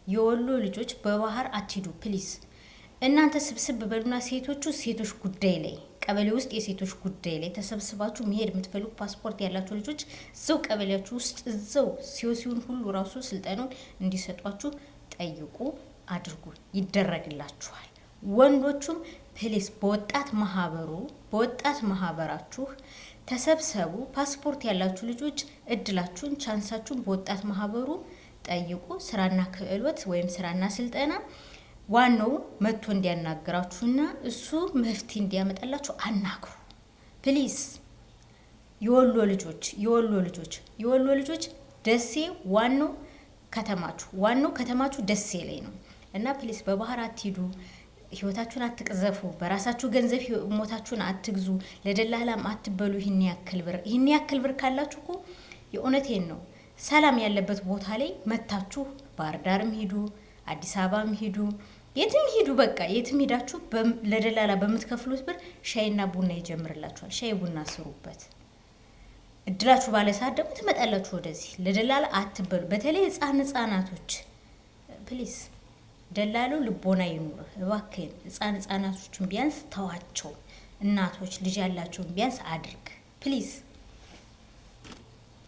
የወሎ ልጆች በባህር አትሂዱ ፕሊዝ። እናንተ ስብስብ በሉና ሴቶች ጉዳይ ላይ ቀበሌ ውስጥ የሴቶች ጉዳይ ላይ ተሰብስባችሁ መሄድ የምትፈልጉ ፓስፖርት ያላችሁ ልጆች እዛው ቀበሌያችሁ ውስጥ እዛው ሲሆን ሁሉ ራሱ ስልጠናውን እንዲሰጧችሁ ጠይቁ፣ አድርጉ፣ ይደረግላችኋል። ወንዶቹም ፕሊዝ በወጣት ማህበራችሁ ተሰብሰቡ። ፓስፖርት ያላችሁ ልጆች እድላችሁን ቻንሳችሁን በወጣት ማህበሩ ጠይቁ። ስራና ክህሎት ወይም ስራና ስልጠና ዋናው መጥቶ እንዲያናግራችሁና እሱ መፍትሄ እንዲያመጣላችሁ አናግሩ ፕሊዝ። የወሎ ልጆች ደሴ ዋናው ከተማችሁ ደሴ ላይ ነው እና ፕሊዝ በባህር አትሂዱ። ህይወታችሁን አትቅዘፉ። በራሳችሁ ገንዘብ ሞታችሁን አትግዙ። ለደላላም አትበሉ። ይህን ያክል ብር ካላችሁ እኮ የእውነቴን ነው ሰላም ያለበት ቦታ ላይ መታችሁ ባህር ዳርም ሂዱ፣ አዲስ አበባም ሂዱ፣ የትም ሂዱ። በቃ የትም ሄዳችሁ ለደላላ በምትከፍሉት ብር ሻይና ቡና ይጀምርላችኋል። ሻይ ቡና ስሩበት። እድላችሁ ባለ ሰዓት ደግሞ ትመጣላችሁ ወደዚህ። ለደላላ አትበሉ። በተለይ ህፃናቶች ፕሊዝ ደላሉ ልቦና ይኑር እባክህን። ህፃናቶችን ቢያንስ ተዋቸው። እናቶች ልጅ ያላቸውን ቢያንስ አድርግ ፕሊዝ።